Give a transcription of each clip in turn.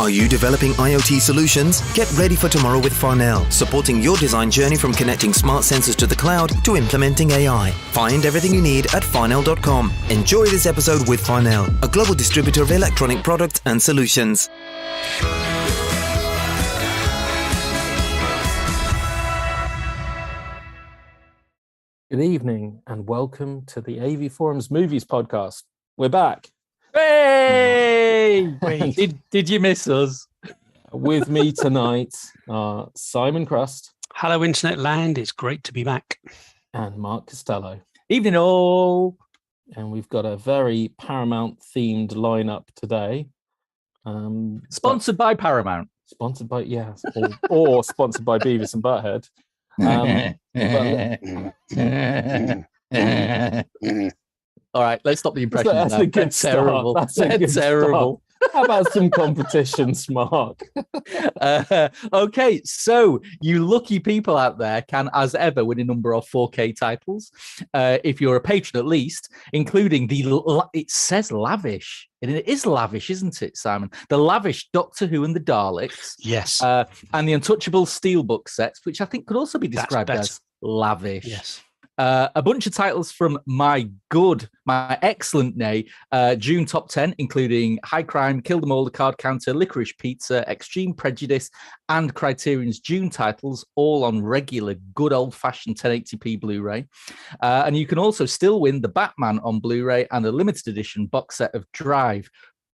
Are you developing IoT solutions? Get ready for tomorrow with Farnell, supporting your design journey from connecting smart sensors to the cloud to implementing AI. Find everything you need at farnell.com. Enjoy this episode with Farnell, a global distributor of electronic products and solutions. Good evening and welcome to the AV Forums Movies Podcast. We're back. Hey! Did you miss us? With me tonight are Simon Crust. Hello, Internet Land. It's great to be back. And Mark Costello. Evening all. And we've got a very Paramount-themed lineup today. Sponsored by Paramount. Sponsored by, yes, or sponsored by Beavis and Butthead. All right, let's stop the impression. That's a good terrible. That's a good terrible. How about some competitions, Mark? Okay, so you lucky people out there can, as ever, win a number of 4K titles. If you're a patron, at least, including it says lavish. It is lavish, isn't it, Simon? The lavish Doctor Who and the Daleks. Yes. And the Untouchable Steelbook sets, which I think could also be described as lavish. Yes. A bunch of titles from my excellent June top 10, including High Crime, Kill Them All, The Card Counter, Licorice Pizza, Extreme Prejudice, and Criterion's June titles, all on regular, good old-fashioned 1080p Blu-ray. And you can also still win The Batman on Blu-ray and a limited edition box set of Drive.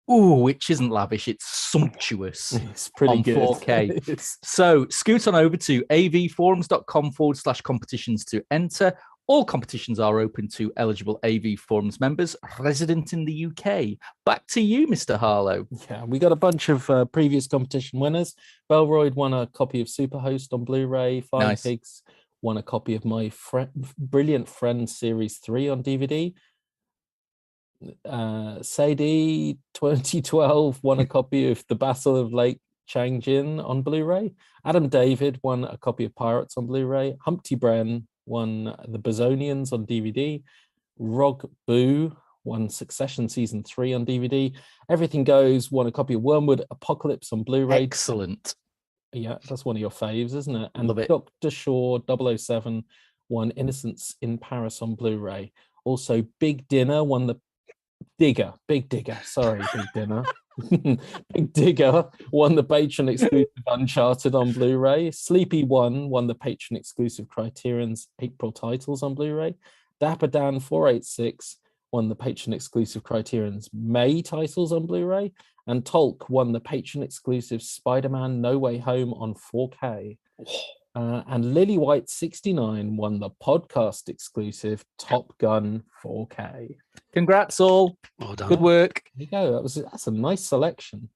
Ooh, which isn't lavish, it's sumptuous. It's pretty on good. 4K. So scoot on over to avforums.com/competitions to enter. All competitions are open to eligible AV Forums members resident in the UK. Back to you, Mr. Harlow. Yeah, we got a bunch of previous competition winners. Belroyd won a copy of Superhost on Blu-ray. Five Pigs won a copy of My Brilliant Friend Series 3 on DVD. Sadie 2012 won a copy of The Battle of Lake Changjin on Blu-ray. Adam David won a copy of Pirates on Blu-ray. Humpty Bren won The Bazonians on DVD. Rog Boo won Succession Season 3 on DVD. Everything Goes won a copy of Wormwood Apocalypse on Blu-ray. Excellent. Yeah, that's one of your faves, isn't it? And Love it. Dr. Shaw 007 won Innocence in Paris on Blu-ray. Also, Big Dinner won the Big Digger won the patron exclusive Uncharted on Blu-ray. Sleepy won the patron exclusive Criterion's April titles on Blu-ray. Dapper Dan 486 won the patron exclusive Criterion's May titles on Blu-ray, and Tolk won the patron exclusive Spider-Man No Way Home on 4K. And Lily White 69 won the podcast exclusive Top Gun 4K. Congrats all. Well done. Good work. There you go. That's a nice selection.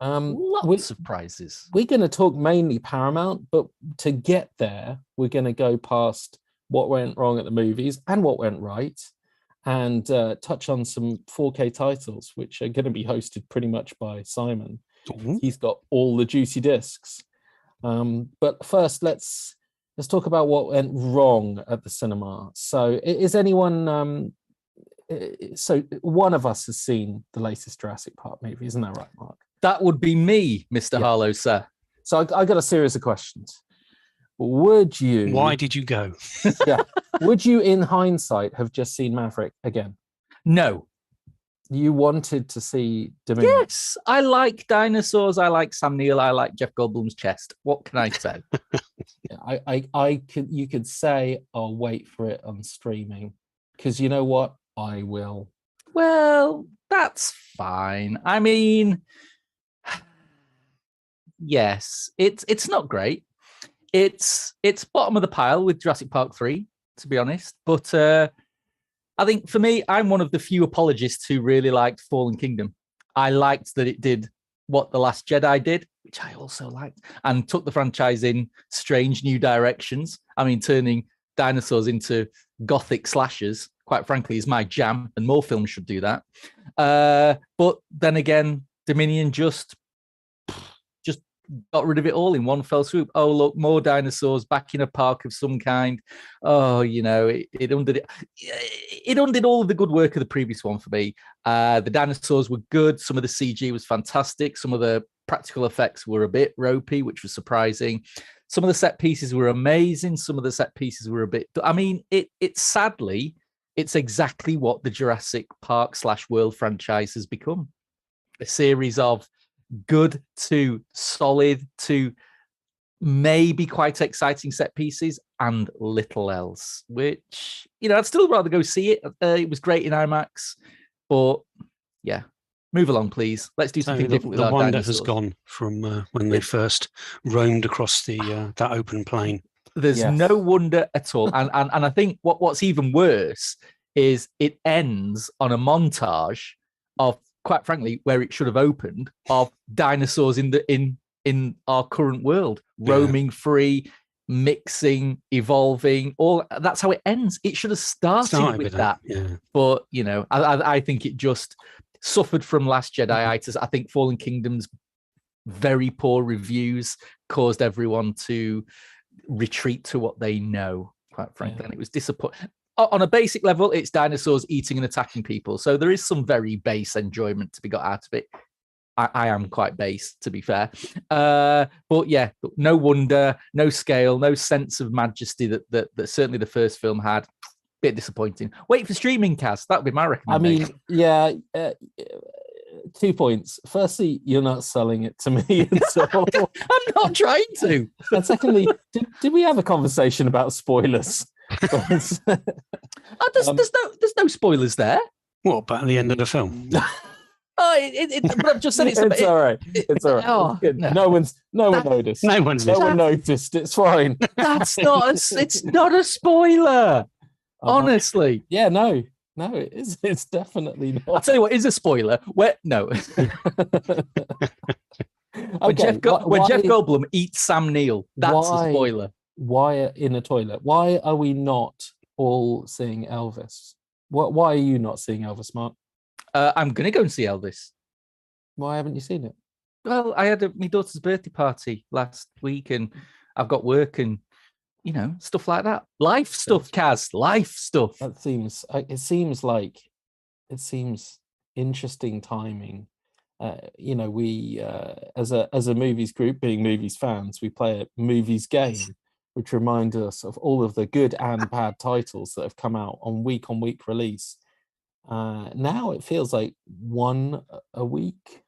Lots of prizes. We're going to talk mainly Paramount, but to get there, we're going to go past what went wrong at the movies and what went right, and touch on some 4K titles, which are going to be hosted pretty much by Simon. Ooh. He's got all the juicy discs. But first, let's talk about what went wrong at the cinema. So, is anyone? So, one of us has seen the latest Jurassic Park movie, isn't that right, Mark? That would be me, Mr. Yeah. Harlow, sir. So, I got a series of questions. Would you? Why did you go? Yeah. Would you, in hindsight, have just seen Maverick again? No. You wanted to see Dominion. Yes, I like dinosaurs. I like Sam Neill. I like Jeff Goldblum's chest. What can I say? Yeah, I could. You could say, "I'll wait for it on streaming," because you know what? I will. Well, that's fine. I mean, yes, it's not great. It's bottom of the pile with Jurassic Park 3, to be honest. But I think for me, I'm one of the few apologists who really liked Fallen Kingdom. I liked that it did what The Last Jedi did, which I also liked, and took the franchise in strange new directions. I mean, turning dinosaurs into gothic slashers, quite frankly, is my jam, and more films should do that. But then again, Dominion just got rid of it all in one fell swoop. Oh, look, more dinosaurs back in a park of some kind. Oh, you know, it undid all of the good work of the previous one for me. The dinosaurs were good. Some of the CG was fantastic. Some of the practical effects were a bit ropey, which was surprising. Some of the set pieces were amazing. Some of the set pieces were a bit. I mean, it sadly, it's exactly what the Jurassic Park / World franchise has become. A series of good to solid to maybe quite exciting set pieces and little else, which, I'd still rather go see it. It was great in IMAX, but yeah, move along, please. Let's do something different with the our wonder dinosaurs. has gone from when they first roamed across that open plain. There's no wonder at all. And I think what's even worse is it ends on a montage of, quite frankly, where it should have opened, of dinosaurs in our current world, roaming free, mixing, evolving. That's how it ends. It should have started with that. Yeah. But I think it just suffered from Last Jedi-itis. I think Fallen Kingdom's very poor reviews caused everyone to retreat to what they know, quite frankly. And it was disappointing. On a basic level, it's dinosaurs eating and attacking people. So there is some very base enjoyment to be got out of it. I am quite base, to be fair. But yeah, no wonder, no scale, no sense of majesty that certainly the first film had. Bit disappointing. Wait for streaming, Kaz. That would be my recommendation. I mean, yeah, 2 points. Firstly, you're not selling it to me. So, I'm not trying to. And secondly, did we have a conversation about spoilers? There's no spoilers there. What about the end of the film? But I've just said it's all right. It's all right. Oh, no one noticed. No one's noticed. It's fine. That's it's not a spoiler. Honestly. Yeah, no, it is. It's definitely not. I'll tell you what is a spoiler. No. When Jeff Goldblum eats Sam Neill, that's a spoiler. Why in a toilet? Why are we not all seeing Elvis? Why are you not seeing Elvis, Mark? I'm going to go and see Elvis. Why haven't you seen it? Well, I had my daughter's birthday party last week, and I've got work and stuff like that. Life stuff, Kaz. Life stuff. That seems. It seems interesting timing. We as a movies group, being movies fans, we play a movies game, which remind us of all of the good and bad titles that have come out on week release. Now it feels like one a week.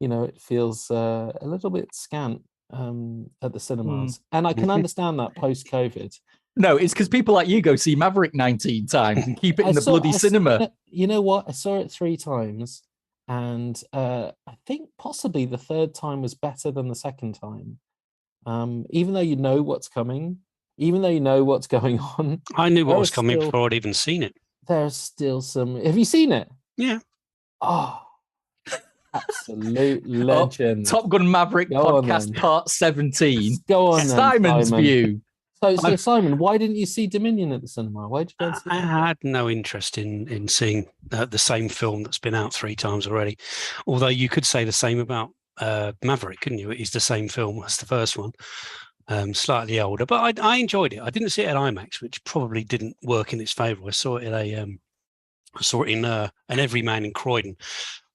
It feels a little bit scant at the cinemas. And I can understand that post-COVID. No, it's because people like you go see Maverick 19 times and keep it in the bloody cinema. You know what? I saw it 3 times, and I think possibly the third time was better than the second time. Even though you know what's coming, even though you know what's going on. I knew what was coming before I'd even seen it. There's still some... Have you seen it? Yeah. Oh, absolute legend. Top Gun Maverick podcast part 17. Go on, Simon's Simon. view. So Simon, why didn't you see Dominion at the cinema? Why did you go and see I had no interest in seeing the same film that's been out 3 times already. Although you could say the same about Maverick, couldn't you? It is the same film as the first one. Slightly older, but I enjoyed it. I didn't see it at IMAX, which probably didn't work in its favour. I saw it in an Everyman in Croydon,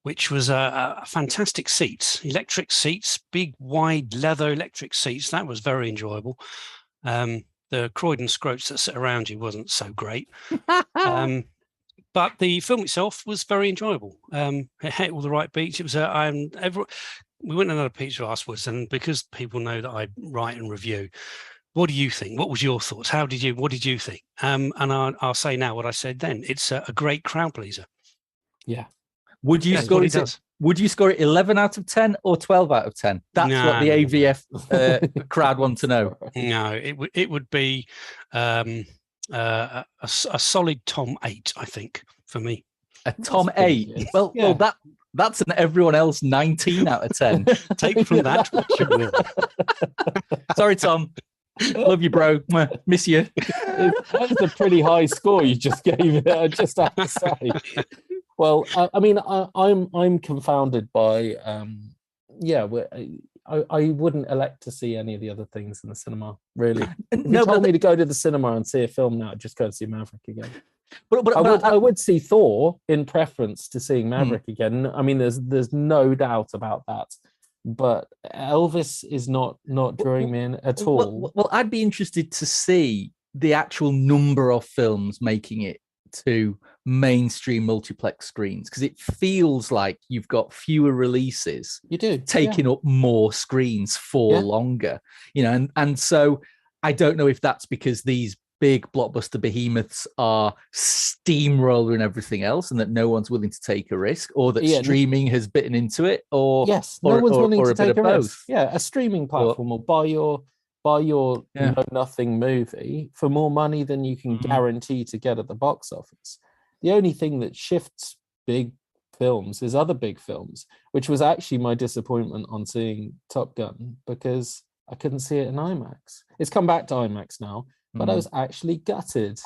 which was a fantastic seats, electric seats, big wide leather electric seats. That was very enjoyable. The Croydon scroats that sit around you wasn't so great, but the film itself was very enjoyable. It hit all the right beats. It was we went to another pizza afterwards, and because people know that I write and review, what do you think? What was your thoughts? What did you think? And I'll say now what I said then. It's a great crowd pleaser. Yeah. Would you score it? Would you score it 11 out of 10 or 12 out of 10? That's what the AVF crowd want to know. No, it would be a solid Tom 8, I think, for me. A Tom 8. Well, that's an everyone else 19 out of 10. Take from that what you will. Sorry, Tom. Love you, bro. Miss you. That's a pretty high score you just gave it. I just have to say. Well, I mean, I'm confounded by I wouldn't elect to see any of the other things in the cinema. Really, if you told me to go to the cinema and see a film now, I'd just go and see Maverick again. But I would see Thor in preference to seeing Maverick again. I mean, there's no doubt about that. but Elvis is not drawing me in at all. Well, I'd be interested to see the actual number of films making it to mainstream multiplex screens, because it feels like you've got fewer releases. You do, taking up more screens for longer, and so I don't know if that's because these big blockbuster behemoths are steamrolling everything else and that no one's willing to take a risk, or that streaming has bitten into it, or no one's willing to take a risk. Both. Yeah, a streaming platform will buy your know nothing movie for more money than you can guarantee to get at the box office. The only thing that shifts big films is other big films, which was actually my disappointment on seeing Top Gun, because I couldn't see it in IMAX. It's come back to IMAX now, but I was actually gutted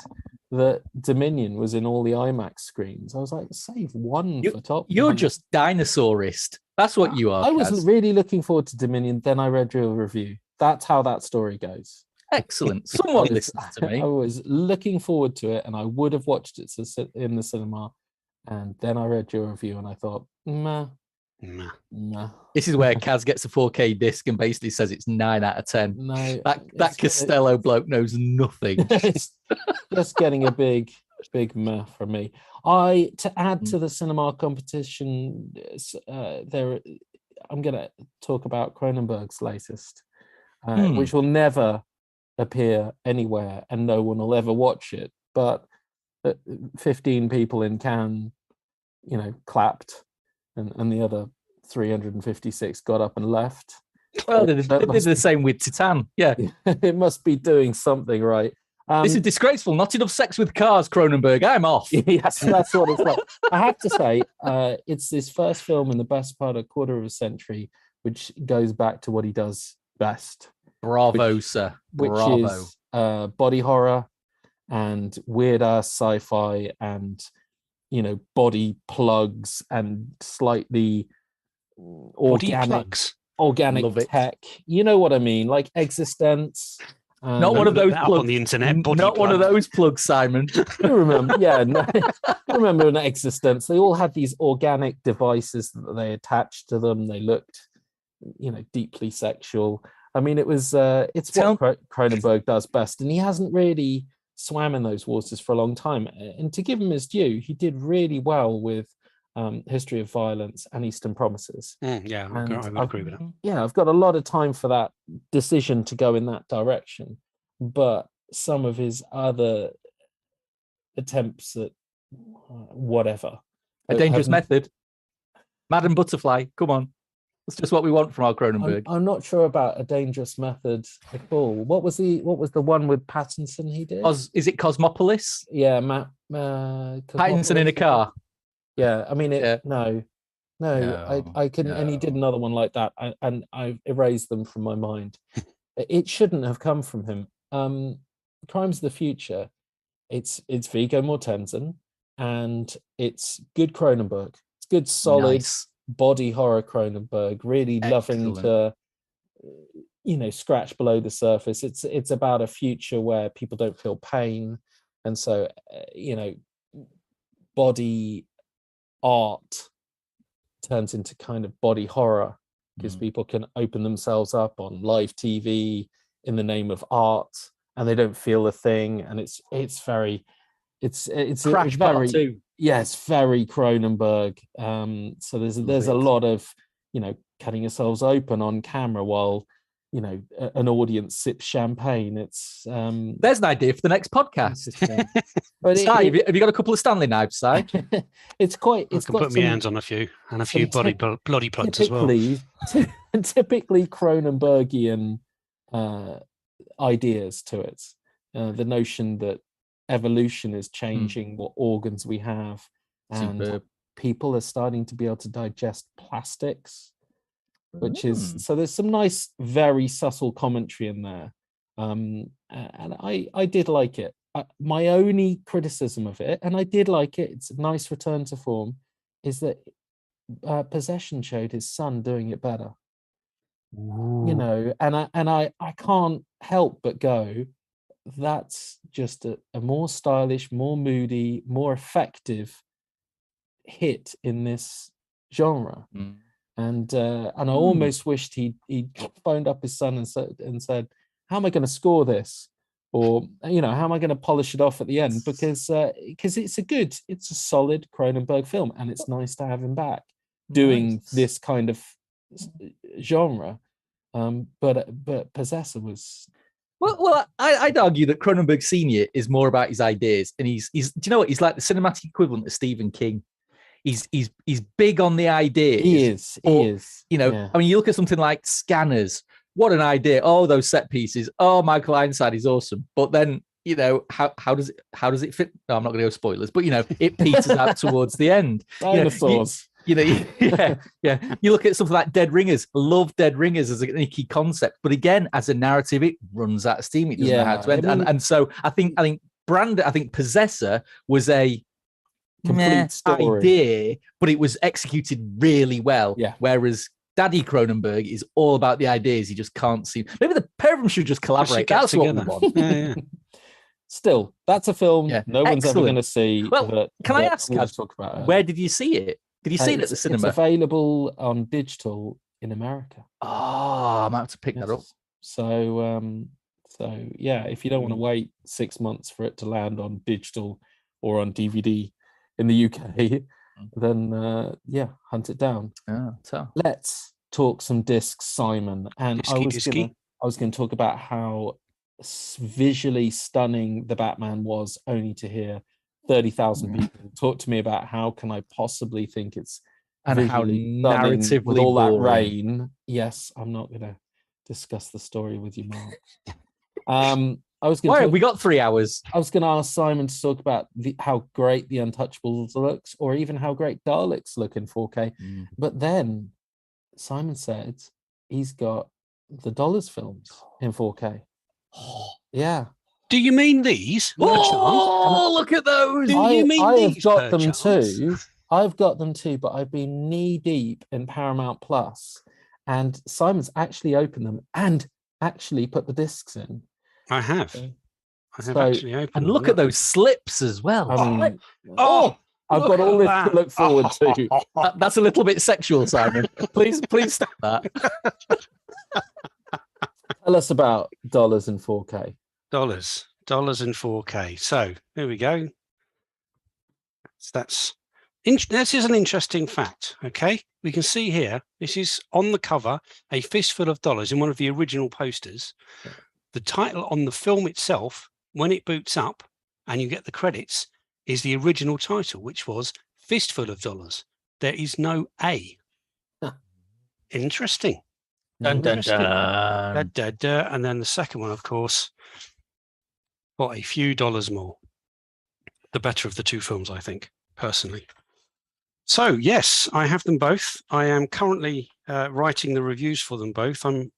that Dominion was in all the IMAX screens. I was like, save one for Top Gun. You're just dinosaurist. That's what you are. I was really looking forward to Dominion. Then I read your review. That's how that story goes. Excellent. Someone listens to me. I was looking forward to it, and I would have watched it in the cinema. And then I read your review, and I thought, nah. This is where Kaz gets a 4K disc and basically says it's 9 out of 10. No, that Costello bloke knows nothing. It's just getting a big meh from me. To add to the cinema competition, I'm going to talk about Cronenberg's latest, which will never appear anywhere and no one will ever watch it. But 15 people in Cannes, clapped, and the other 356 got up and left. Well, they did the same with Titan. Yeah. It must be doing something right. This is disgraceful. Not enough sex with cars, Cronenberg. I'm off. Yes, that's what it's like. I have to say, it's his first film in the best part of a quarter of a century, which goes back to what he does best. Bravo, sir. Bravo. Which is body horror and weird-ass sci-fi and, body plugs and slightly organic tech. You know what I mean? Like Existence. Not one of those plugs on the internet. One of those plugs, Simon. You remember? Yeah, no, I remember in Existence, they all had these organic devices that they attached to them. They looked, deeply sexual. I mean, it's what Cronenberg does best, and he hasn't really swam in those waters for a long time. And to give him his due, he did really well with History of Violence and Eastern Promises. I would agree with that. Yeah, I've got a lot of time for that decision to go in that direction. But some of his other attempts at whatever. A Dangerous Method. Madam Butterfly, come on. That's just what we want from our Cronenberg. I'm not sure about A Dangerous Method at all. What was the one with Pattinson he did? Is it Cosmopolis? Yeah, Pattinson in a car. Yeah, I mean, no. I couldn't. And he did another one like that, and I've erased them from my mind. It shouldn't have come from him. Crimes of the Future. It's Viggo Mortensen, and it's good Cronenberg. It's good, solid body horror Cronenberg. Really loving to, scratch below the surface. It's about a future where people don't feel pain, and so body art turns into kind of body horror because people can open themselves up on live TV in the name of art, and they don't feel a thing. And it's very Crash Part 2. Yes, very Cronenberg. So there's a lot of cutting yourselves open on camera while an audience sips champagne. It's there's an idea for the next podcast. But Si, have you got a couple of Stanley knives, Si? It's got put my hands on a few bloody plugs as well. Typically Cronenbergian ideas to it. The notion that evolution is changing what organs we have, and people are starting to be able to digest plastics, which is, so there's some nice, very subtle commentary in there. And I did like it. My only criticism of it, and I did like it, it's a nice return to form, is that Possession showed his son doing it better. And I can't help but go, that's just a more stylish, more moody, more effective hit in this genre. and I almost wished he phoned up his son and said, "How am I going to score this?" Or, you know, how am I going to polish it off at the end? Because it's a solid Cronenberg film, and it's nice to have him back doing this kind of genre. But Possessor was. Well, I'd argue that Cronenberg Senior is more about his ideas, and he's do you know what? He's like the cinematic equivalent of Stephen King. He's big on the ideas. He is. You know, I mean, you look at something like Scanners. What an idea! Oh, those set pieces. Oh, Michael Ironside is awesome. But then, you know, how does it fit? No, I'm not going to go spoilers, but you know, it peters out towards the end. Dinosaurs. You know, yeah. You look at something like Dead Ringers. Love Dead Ringers as a key concept, but again, as a narrative, it runs out of steam. It doesn't know how to end. And so I think Possessor was a complete story idea, but it was executed really well. Yeah. Whereas Daddy Cronenberg is all about the ideas. He just can't see. Maybe the pair of them should just collaborate. That's what we want. Yeah. Still, that's a film no one's ever going to see. Well, can I ask, where did you see it? Did you see it at the cinema? It's available on digital in America. Oh, I might have to pick that up. So yeah, if you don't want to wait 6 months for it to land on digital or on DVD in the UK, then hunt it down. Let's talk some discs, Simon. And I was going to talk about how visually stunning the Batman was, only to hear 30,000 people talk to me about how can I possibly think it's and how narratively with all boring. That rain. Yes, I'm not going to discuss the story with you, Mark. We got 3 hours. I was going to ask Simon to talk about how great The Untouchables looks, or even how great Daleks look in 4K. But then Simon said he's got the Dollars films in 4K. Yeah. Do you mean these? Oh, look at those. I have got them too. I've got them too, but I've been knee deep in Paramount Plus, and Simon's actually opened them and actually put the discs in. I have. Actually opened them. And look at those slips as well. I've got all this to look forward to. That's a little bit sexual, Simon. Please stop that. Tell us about Dollars in 4K. Dollars in 4K. So here we go. This is an interesting fact. Okay, we can see here. This is on the cover, a fistful of dollars in one of the original posters. The title on the film itself, when it boots up and you get the credits, is the original title, which was Fistful of Dollars. There is no A. Interesting. Dun, dun, dun. And then the second one, of course, got a few dollars more. The better of the two films, I think, personally. So, yes, I have them both. I am currently writing the reviews for them both. I'm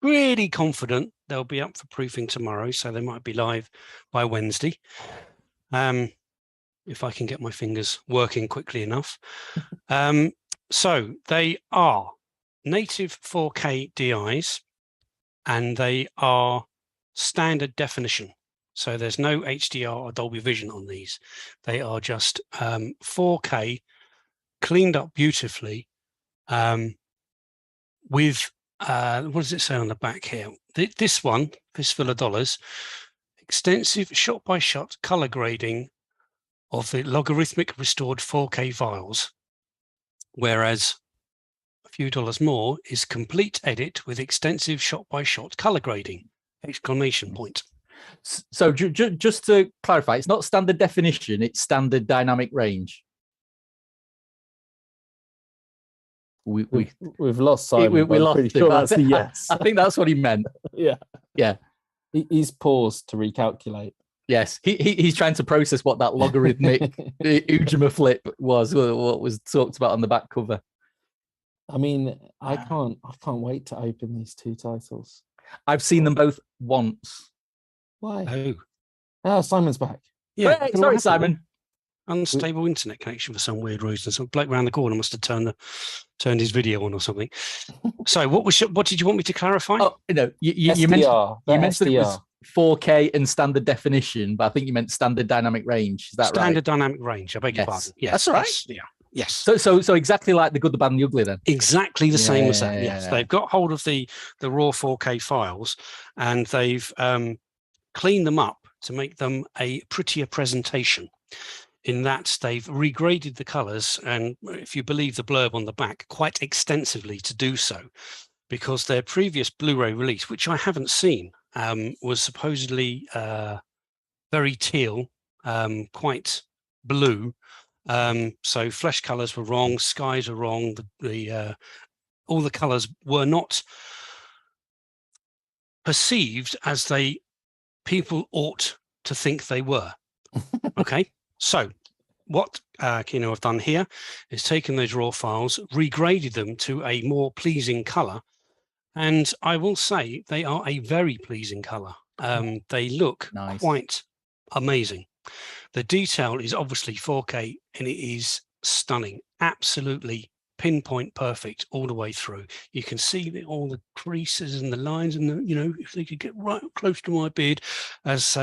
really confident they'll be up for proofing tomorrow, so they might be live by Wednesday. If I can get my fingers working quickly enough. So they are native 4K DIs, and they are standard definition. So there's no HDR or Dolby Vision on these. They are just 4K, cleaned up beautifully, with what does it say on the back here? This one, Fistful of Dollars, extensive shot-by-shot color grading of the logarithmic restored 4K files, whereas a few dollars more is complete edit with extensive shot-by-shot color grading! Exclamation point. So just to clarify, it's not standard definition, it's standard dynamic range. We've lost Simon. We lost him. Sure that's a yes. I think that's what he meant. Yeah. He's paused to recalculate. Yes, he's trying to process what that logarithmic Ujima flip was, what was talked about on the back cover. I mean, I can't wait to open these two titles. I've seen them both once. Why? Oh, Simon's back. Yeah, hey, sorry, Simon. Unstable internet connection for some weird reason. Some bloke round the corner must have turned his video on or something. So, what did you want me to clarify? Oh, you mentioned it was 4K and standard definition, but I think you meant standard dynamic range. Is that standard dynamic range? I beg your pardon. Yes, that's all right. Yes. So exactly like The Good, the Bad, and the Ugly then. Exactly the same as that. Yes, Yeah. they've got hold of the raw 4K files, and they've cleaned them up to make them a prettier presentation. In that they've regraded the colours, and if you believe the blurb on the back, quite extensively to do so, because their previous Blu-ray release, which I haven't seen, was supposedly very teal, quite blue. So flesh colours were wrong, skies were wrong. All the colours were not perceived as people ought to think they were. Okay, so what Kino have done here is taken those raw files, regraded them to a more pleasing colour, and I will say they are a very pleasing colour. They look Nice. quite amazing. The detail is obviously 4K, and it is stunning, absolutely pinpoint perfect all the way through. You can see all the creases and the lines, and if they could get right close to my beard, as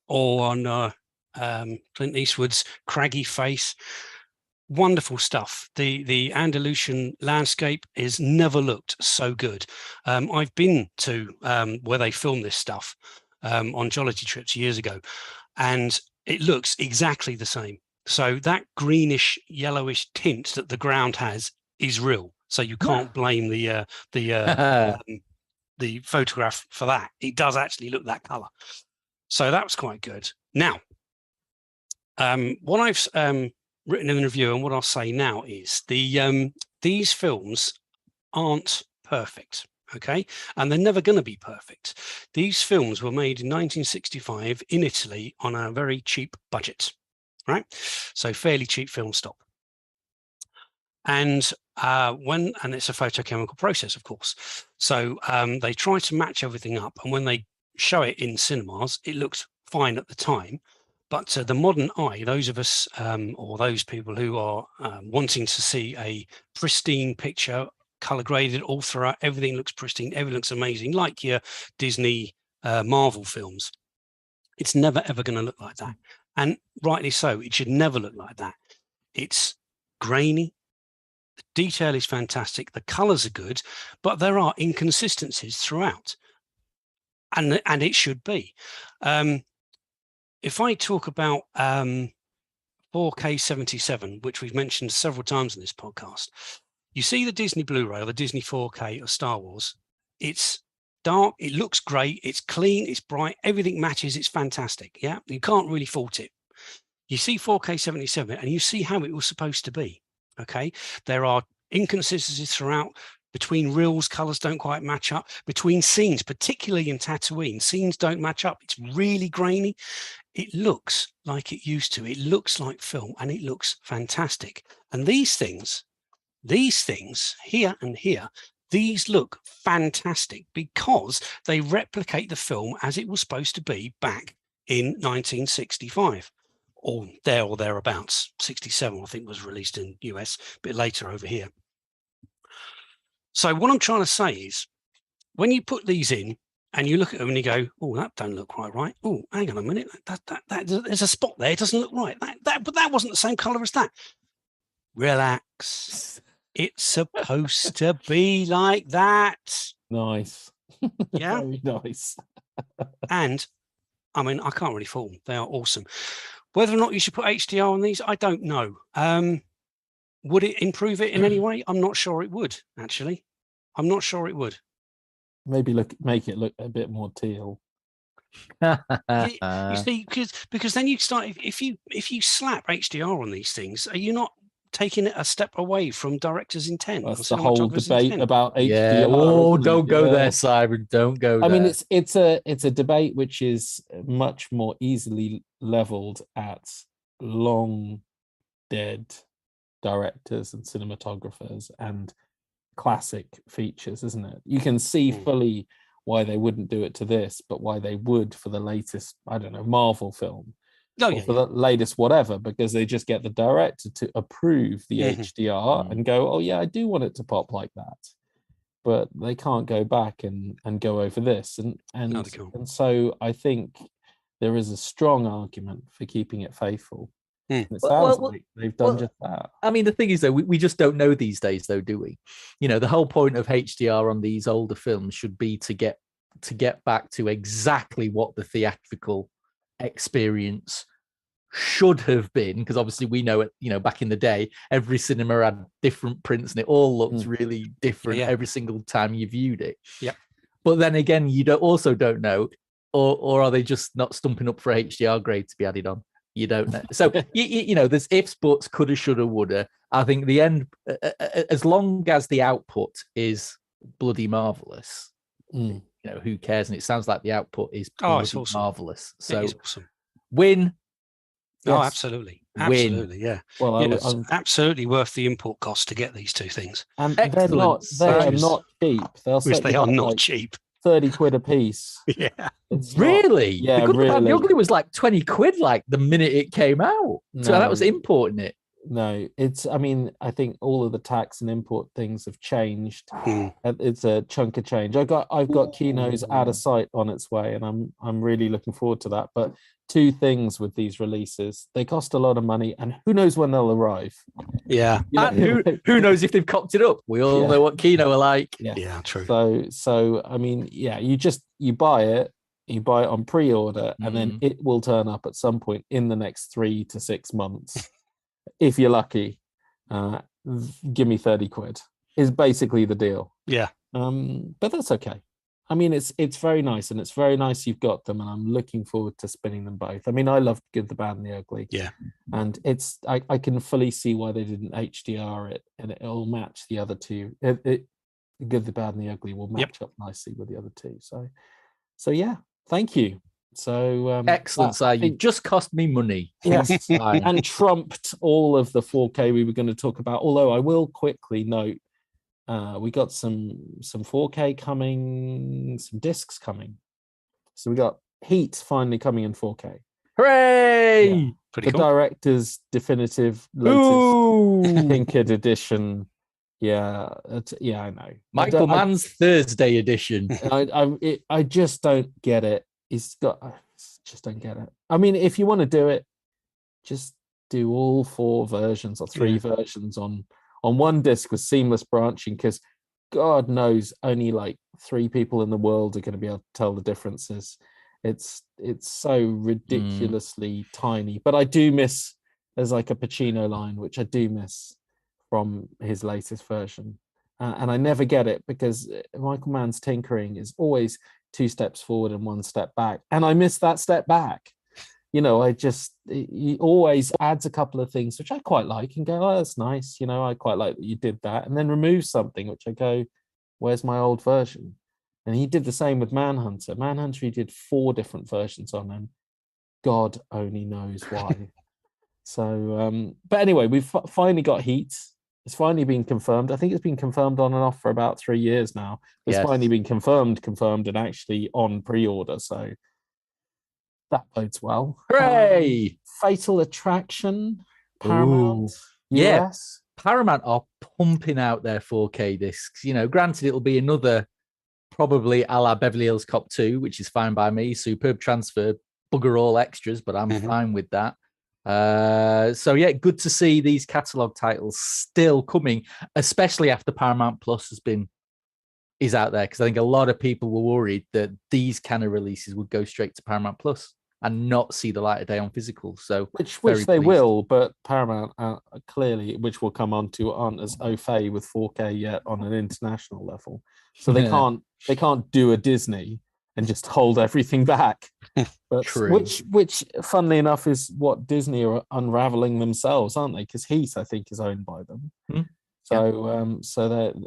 or on Clint Eastwood's craggy face. Wonderful stuff. The Andalusian landscape is never looked so good. I've been to where they filmed this stuff on Jollity trips years ago, and it looks exactly the same. So that greenish, yellowish tint that the ground has is real. So you can't blame the photograph for that. It does actually look that color. So that was quite good. Now, what I've written in the review and what I'll say now is these films aren't perfect. Okay, and they're never going to be perfect. These films were made in 1965 in Italy on a very cheap budget, right? So fairly cheap film stock. And it's a photochemical process, of course. So they try to match everything up, and when they show it in cinemas, it looks fine at the time. But to the modern eye, those of us or those people who are wanting to see a pristine picture, color graded all throughout, everything looks pristine, everything looks amazing, like your Disney Marvel films. It's never ever going to look like that, and rightly so. It should never look like that. It's grainy. The detail is fantastic. The colors are good, but there are inconsistencies throughout, and it should be. If I talk about 4K 77, which we've mentioned several times in this podcast, you see the Disney Blu-ray or the Disney 4K of Star Wars. It's dark, it looks great, it's clean, it's bright, everything matches, it's fantastic. Yeah, you can't really fault it. You see 4K 77 and you see how it was supposed to be. Okay, there are inconsistencies throughout. Between reels, colors don't quite match up. Between scenes, particularly in Tatooine, scenes don't match up. It's really grainy. It looks like it used to. It looks like film, and it looks fantastic. And these things here and here, these look fantastic because they replicate the film as it was supposed to be back in 1965. Or thereabouts. 67, I think, was released in US, a bit later over here. So what I'm trying to say is, when you put these in and you look at them and you go, "Oh, that don't look quite right. Oh, hang on a minute, that there's a spot there. It doesn't look right. But that wasn't the same color as that." Relax. It's supposed to be like that. Nice. Yeah, Very nice. and I mean, I can't really fault them. They are awesome. Whether or not you should put HDR on these, I don't know. Would it improve it in any way? I'm not sure it would, actually. I'm not sure it would. Maybe make it look a bit more teal. You see, because then you start, if you slap HDR on these things, are you not taking it a step away from director's intent? That's the whole debate about HDR. Yeah. Oh, don't go there, Simon. Don't go there. I mean, it's a debate which is much more easily leveled at long dead directors and cinematographers and classic features, isn't it? You can see fully why they wouldn't do it to this, but why they would for the latest, I don't know, Marvel film. The latest whatever, because they just get the director to approve the HDR and go, "Oh yeah, I do want it to pop like that," but they can't go back and go over this, and so I think there is a strong argument for keeping it faithful. It sounds like they've done just that. I mean, the thing is, though, we just don't know these days, though, do we? The whole point of HDR on these older films should be to get back to exactly what the theatrical experience should have been, because obviously we know it, back in the day, every cinema had different prints and it all looked really different every single time you viewed it. Yeah. But then again, you don't know, or are they just not stumping up for HDR grade to be added on? You don't know. So there's ifs, buts, coulda, shoulda, woulda. I think the end, as long as the output is bloody marvelous, who cares? And it sounds like the output is it's awesome. Marvelous. So it is awesome. Win. Oh, Yes. absolutely. Win. Absolutely, yeah. Well, it's absolutely worth the import cost to get these two things. and they're not cheap. They are not cheap. 30 quid a piece. Yeah. Really? Yeah, The Good, the Bad, really. the Ugly was like 20 quid like the minute it came out. So that was importing it. No, I think all of the tax and import things have changed. Mm. It's a chunk of change. I've got Kino's Out of Sight on its way, and I'm really looking forward to that. But two things with these releases: they cost a lot of money, and who knows when they'll arrive. Yeah. And who knows if they've cocked it up? We all know what Kino are like. Yeah, true. So you buy it on pre-order, and then it will turn up at some point in the next 3 to 6 months. If you're lucky, give me 30 quid is basically the deal. Yeah. But that's okay. I mean, it's very nice, and it's very nice you've got them, and I'm looking forward to spinning them both. I mean, I love Good, the Bad, and the Ugly. Yeah. And I can fully see why they didn't HDR it, and it'll match the other two. Good, the Bad, and the Ugly will match up nicely with the other two. So yeah, thank you. So excellent, Si. You just cost me money. Yes, and trumped all of the 4K we were going to talk about. Although I will quickly note, we got some 4K coming, some discs coming. So we got Heat finally coming in 4K. Hooray! Yeah. Pretty the cool. director's definitive latest Pinkett edition. Yeah, I know. Michael Mann's Thursday edition. I just don't get it. I just don't get it. I mean, if you want to do it, just do all 4 versions or 3 versions on one disc with seamless branching, because God knows only like 3 people in the world are going to be able to tell the differences. It's so ridiculously tiny. But I do miss, there's like a Pacino line, which I do miss from his latest version. And I never get it, because Michael Mann's tinkering is always 2 steps forward and 1 step back. And I miss that step back. He always adds a couple of things, which I quite like, and go, oh, that's nice. I quite like that you did that. And then remove something, which I go, where's my old version? And he did the same with Manhunter. Manhunter, he did 4 different versions on him. God only knows why. So, but anyway, we've finally got Heat. It's finally been confirmed. I think it's been confirmed on and off for about 3 years now. It's finally been confirmed, and actually on pre-order. So that bodes well. Hooray! Fatal Attraction, Paramount. Yes. Paramount are pumping out their 4K discs. Granted, it'll be another probably a la Beverly Hills Cop 2, which is fine by me. Superb transfer, bugger all extras, but I'm fine with that. So yeah, good to see these catalog titles still coming, especially after Paramount Plus is out there, because I think a lot of people were worried that these kind of releases would go straight to Paramount Plus and not see the light of day on physical. So which they will, but Paramount clearly, which we'll come on to, aren't as au fait with 4K yet on an international level, so they can't do a Disney and just hold everything back. But True. Which funnily enough is what Disney are unraveling themselves, aren't they? Because Heat, I think, is owned by them. So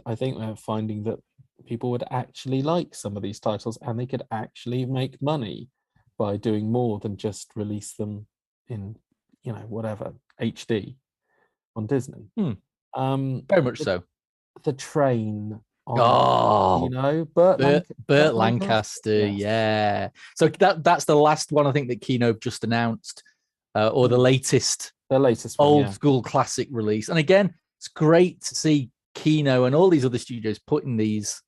I think they're finding that people would actually like some of these titles, and they could actually make money by doing more than just release them in whatever HD on Disney. Very much so. The Train. Burt Lancaster, yeah. So that's the last one I think that Kino just announced, or the latest one, old school classic release. And again, it's great to see Kino and all these other studios putting these.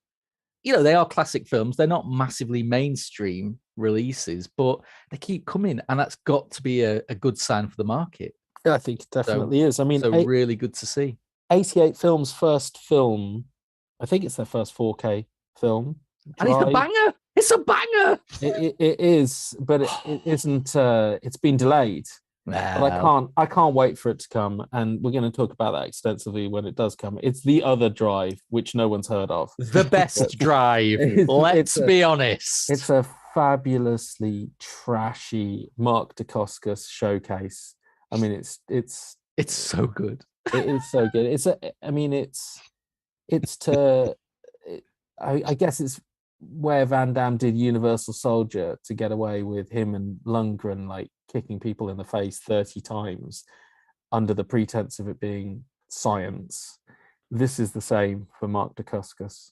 They are classic films. They're not massively mainstream releases, but they keep coming, and that's got to be a good sign for the market. I think it definitely is. I mean, so really good to see. 88 Films' first film, I think it's their first 4K film. And it's a banger. It's a banger. It is, but it isn't. It's been delayed. Wow. But I can't wait for it to come, and we're going to talk about that extensively when it does come. It's The Other Drive, which no one's heard of. The best drive. Let's be honest. It's a fabulously trashy Mark Dacascos showcase. I mean, it's so good. It is so good. I guess it's where Van Damme did Universal Soldier to get away with him and Lundgren like kicking people in the face 30 times under the pretense of it being science. This is the same for Mark Dacascos.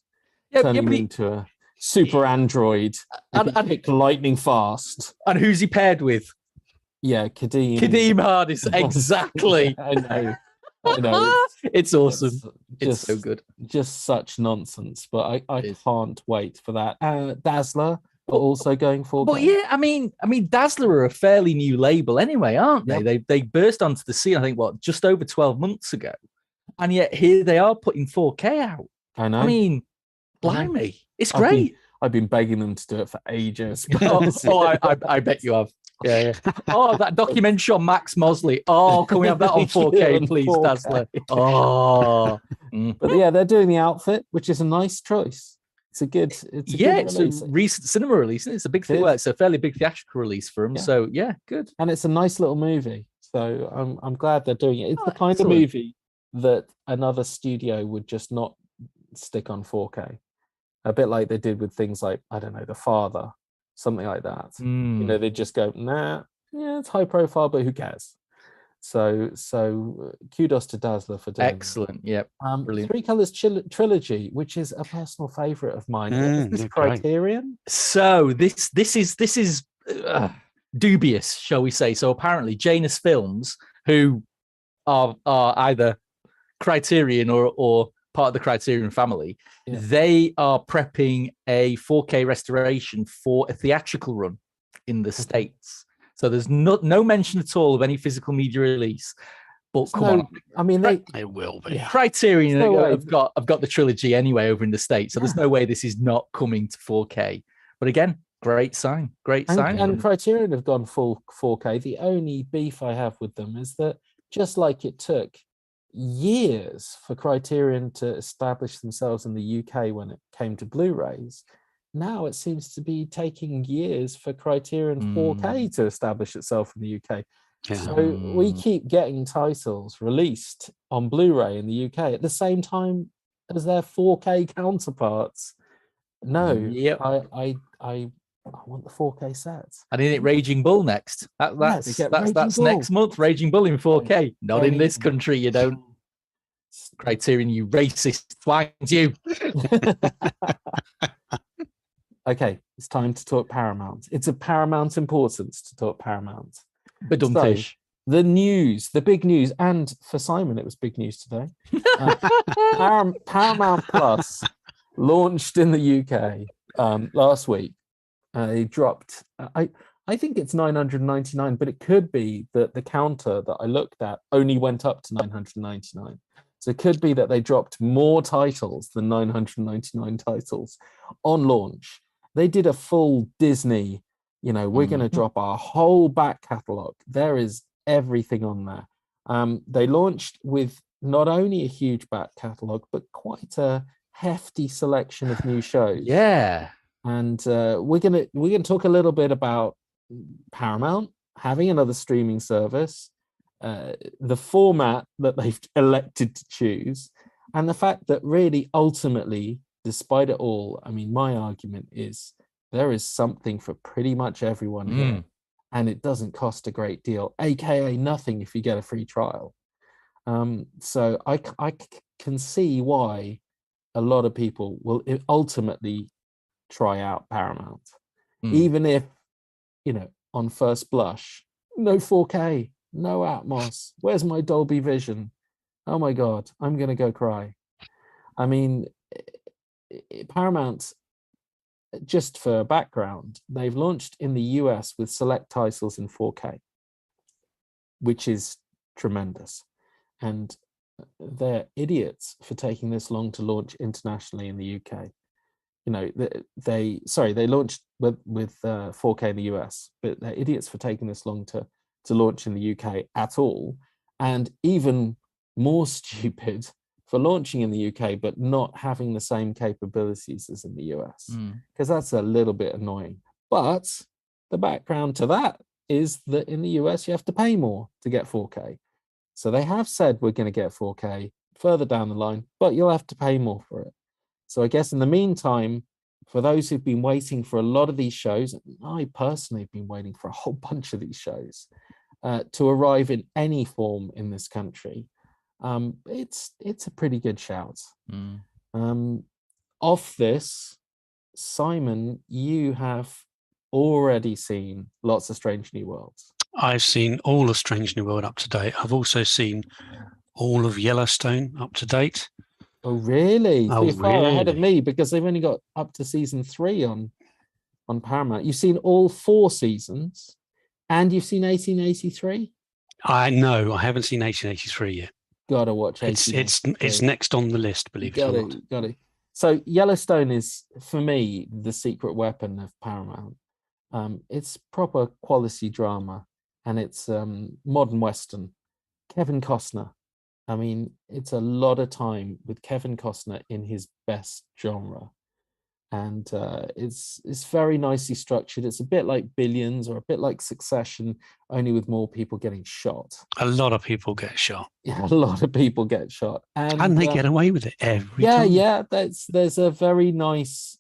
Turning him into a super android and pick lightning fast. And who's he paired with? Yeah, Kadeem Hardis. Exactly. I know. It's awesome. It's so good. Just such nonsense, but I can't wait for that. Dazzler are also going for. But yeah, I mean, Dazzler are a fairly new label anyway, aren't they? Yep. They burst onto the scene, I think, just over 12 months ago, and yet here they are putting 4K out. I know. I mean, blimey, it's great. I've been begging them to do it for ages. I bet you have. Yeah. Oh, that documentary on Max Mosley. Oh, can we have that on 4K, please, 4K. Dazzler? Oh. But yeah, they're doing the outfit, which is a nice choice. It's a good recent cinema release. It's a big thing. Well, it's a fairly big theatrical release for them. Yeah. So yeah, good. And it's a nice little movie. So I'm glad they're doing it. It's the kind of movie that another studio would just not stick on 4K. A bit like they did with things like, I don't know, The Father. Something like that. You know, they just go, nah, yeah, it's high profile, but who cares? So kudos to Dazzler for doing excellent. Yep. Brilliant. Three Colors Trilogy, which is a personal favorite of mine. Is this Criterion? So this is dubious, shall we say? So apparently, Janus Films, who are either Criterion or part of the Criterion family, they are prepping a 4K restoration for a theatrical run in the States. So there's no mention at all of any physical media release. But come on, I mean, it will be. Criterion have got the trilogy anyway over in the States, so there's no way this is not coming to 4K. But again, great sign. And Criterion have gone full 4K. The only beef I have with them is that just like it took years for Criterion to establish themselves in the UK when it came to Blu-rays, now it seems to be taking years for Criterion 4K to establish itself in the UK. Yeah. So we keep getting titles released on Blu-ray in the UK at the same time as their 4K counterparts. No, I want the 4K sets. And in it, Raging Bull next. That's next month. Raging Bull in 4K. Not in this country, you don't. Criterion, you racist swines, you. Okay, it's time to talk Paramount. It's of paramount importance to talk Paramount. Badumtish. So, the news, the big news, and for Simon, it was big news today. Paramount Plus launched in the UK last week. They dropped, I think it's $999, but it could be that the counter that I looked at only went up to $999. So it could be that they dropped more titles than 999 titles on launch. They did a full Disney, we're going to drop our whole back catalogue. There is everything on there. They launched with not only a huge back catalogue, but quite a hefty selection of new shows. Yeah. And we're gonna talk a little bit about Paramount having another streaming service, the format that they've elected to choose, and the fact that really ultimately, despite it all, I mean, my argument is there is something for pretty much everyone here, and it doesn't cost a great deal, aka nothing if you get a free trial. So I can see why a lot of people will ultimately try out Paramount, even if, on first blush, no 4K, no Atmos, where's my Dolby Vision? Oh my God, I'm going to go cry. I mean, Paramount, just for background, they've launched in the US with select titles in 4K, which is tremendous. And they're idiots for taking this long to launch internationally in the UK. You know, they launched with 4K in the US, but they're idiots for taking this long to launch in the UK at all, and even more stupid for launching in the UK but not having the same capabilities as in the US, because that's a little bit annoying. But the background to that is that in the US you have to pay more to get 4K. So they have said we're going to get 4K further down the line, but you'll have to pay more for it. So I guess in the meantime, for those who've been waiting for a lot of these shows, I personally have been waiting for a whole bunch of these shows to arrive in any form in this country. It's a pretty good shout. Off this, Simon, you have already seen lots of Strange New Worlds. I've seen all of Strange New World up to date. I've also seen all of Yellowstone up to date. Oh, really? So Oh, you're far ahead of really? me, because they've only got up to season 3 on Paramount. You've seen all 4 seasons, and you've seen 1883. I haven't seen 1883 yet. Gotta watch It's 1883. next on the list, believe it or not. Got it. So Yellowstone is, for me, the secret weapon of Paramount. It's proper quality drama, and it's modern Western. Kevin Costner. I mean, it's a lot of time with Kevin Costner in his best genre. And it's very nicely structured. It's a bit like Billions or a bit like Succession, only with more people getting shot. A lot of people get shot. Yeah, a lot of people get shot. And they get away with it every time. Yeah, there's a very nice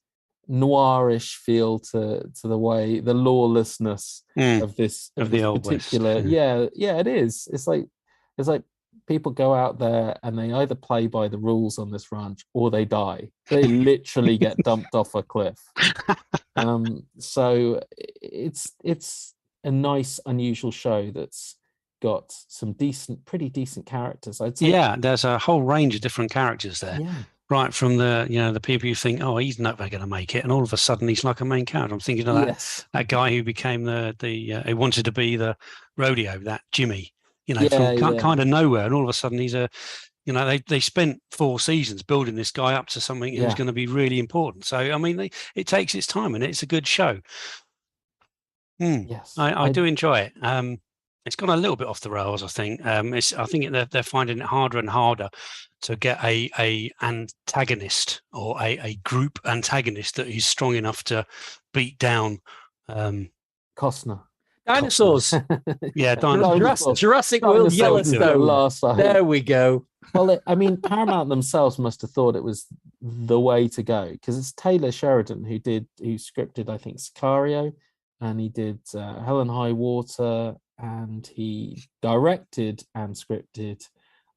noirish feel to the way, the lawlessness of this Old particular West. yeah, it is. It's like people go out there and they either play by the rules on this ranch or they die. They literally get dumped off a cliff. So it's a nice, unusual show that's got some pretty decent characters, I'd say. Yeah, there's a whole range of different characters there. Yeah. Right from the people you think, oh, he's never going to make it, and all of a sudden he's like a main character. I'm thinking of that guy who became who wanted to be the rodeo, that Jimmy. From kind of nowhere, and all of a sudden he's they spent 4 seasons building this guy up to something who's going to be really important. So I mean, it takes its time, and it's a good show. Yes, I do enjoy it. It's gone a little bit off the rails, I think. I think they're finding it harder and harder to get a antagonist or a group antagonist that is strong enough to beat down Costner. Dinosaurs. Yeah, dinosaurs. Jurassic World Yellowstone. There we go. Well, I mean, Paramount themselves must have thought it was the way to go, because it's Taylor Sheridan who scripted, I think, Sicario, and he did Hell and High Water, and he directed and scripted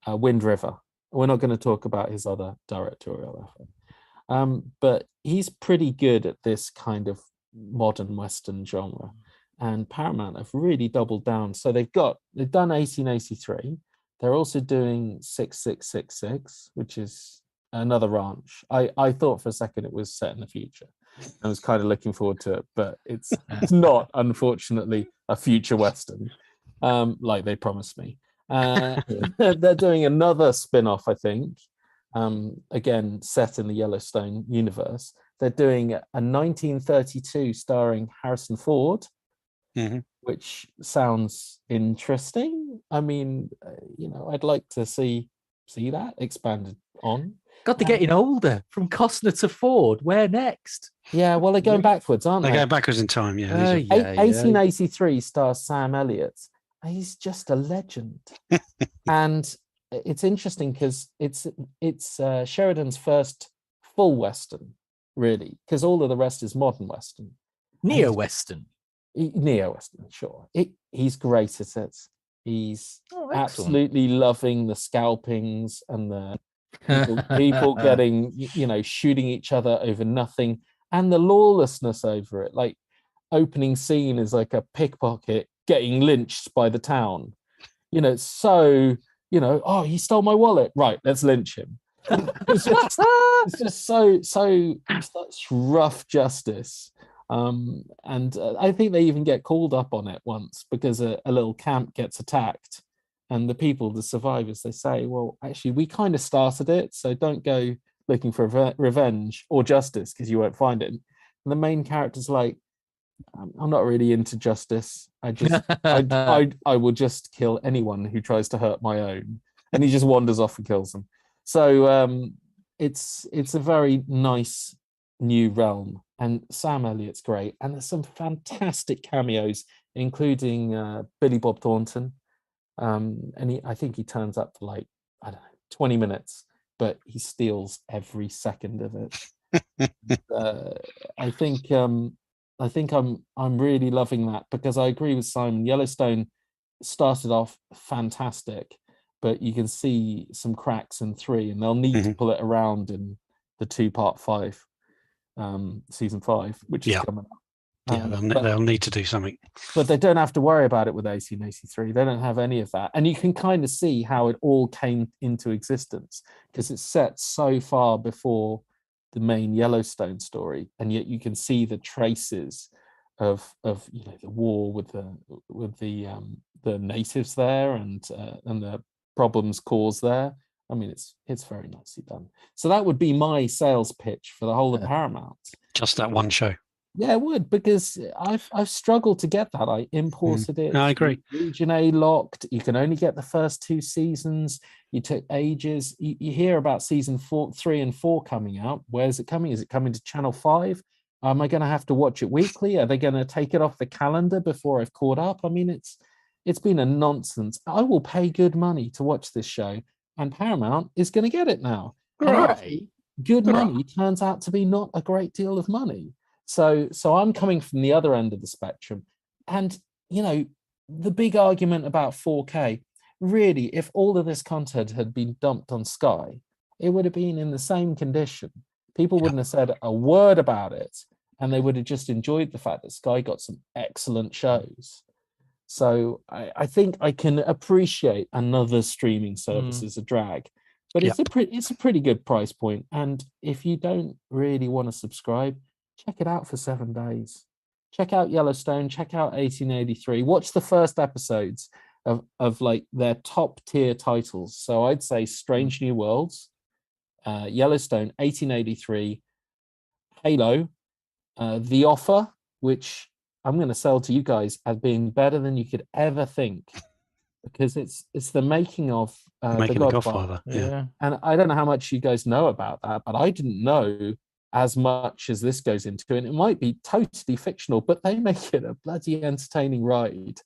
Wind River. We're not going to talk about his other directorial effort, but he's pretty good at this kind of modern Western genre. And Paramount have really doubled down. So they've done 1883. They're also doing 6666, which is another ranch. I thought for a second it was set in the future. I was kind of looking forward to it, but it's not, unfortunately, a future Western, like they promised me. They're doing another spin-off, I think, again, set in the Yellowstone universe. They're doing a 1932 starring Harrison Ford, which sounds interesting. I mean, I'd like to see that expanded on. God, they're getting older, from Costner to Ford. Where next? Yeah, well, they're going backwards, aren't they? They're going backwards in time, yeah. 1883 stars Sam Elliott. He's just a legend. And it's interesting because it's Sheridan's first full Western, really, because all of the rest is modern Western. Neo-Western. Neo-Western, sure. He's great at it. He's absolutely loving the scalpings and the people getting, shooting each other over nothing, and the lawlessness over it. Like, opening scene is like a pickpocket getting lynched by the town. So, oh, he stole my wallet. Right, let's lynch him. It's just so such rough justice. And I think they even get called up on it once because a little camp gets attacked, And the people, the survivors, they say, well, actually, we kind of started it, so don't go looking for revenge or justice because you won't find it. And the main character's like, I'm not really into justice. I will just kill anyone who tries to hurt my own. And he just wanders off and kills them. So it's a very nice new realm. And Sam Elliott's great. And there's some fantastic cameos, including Billy Bob Thornton. And I think he turns up for like, I don't know, 20 minutes, but he steals every second of it. I think I'm really loving that, because I agree with Simon. Yellowstone started off fantastic, but you can see some cracks in 3, and they'll need to pull it around in the 2-part 5, season 5, which is coming up. They'll need to do something. But they don't have to worry about it with 1883. They don't have any of that. And you can kind of see how it all came into existence, because it's set so far before the main Yellowstone story, and yet you can see the traces of the war with the natives there, and the problems caused there. I mean, it's very nicely done. So that would be my sales pitch for the whole of Paramount. Just that one show. Yeah, it would, because I've struggled to get that. I imported it. No, I agree. Region A locked. You can only get the first 2 seasons. You took ages. You hear about season 3 and 4 coming out. Where's it coming? Is it coming to Channel 5? Am I going to have to watch it weekly? Are they going to take it off the calendar before I've caught up? I mean, it's been a nonsense. I will pay good money to watch this show, and Paramount is going to get it now. Right. Good money turns out to be not a great deal of money. So I'm coming from the other end of the spectrum. And, the big argument about 4K, really, if all of this content had been dumped on Sky, it would have been in the same condition. People wouldn't have said a word about it, and they would have just enjoyed the fact that Sky got some excellent shows. So I think I can appreciate another streaming service as a drag, but it's a pretty good price point. And if you don't really want to subscribe, check it out for 7 days. Check out Yellowstone, check out 1883, watch the first episodes of like their top tier titles. So I'd say Strange New Worlds, Yellowstone, 1883, Halo, The Offer, which I'm going to sell to you guys as being better than you could ever think, because it's the making of The Godfather. Yeah. And I don't know how much you guys know about that, but I didn't know as much as this goes into it. And it might be totally fictional, but they make it a bloody entertaining ride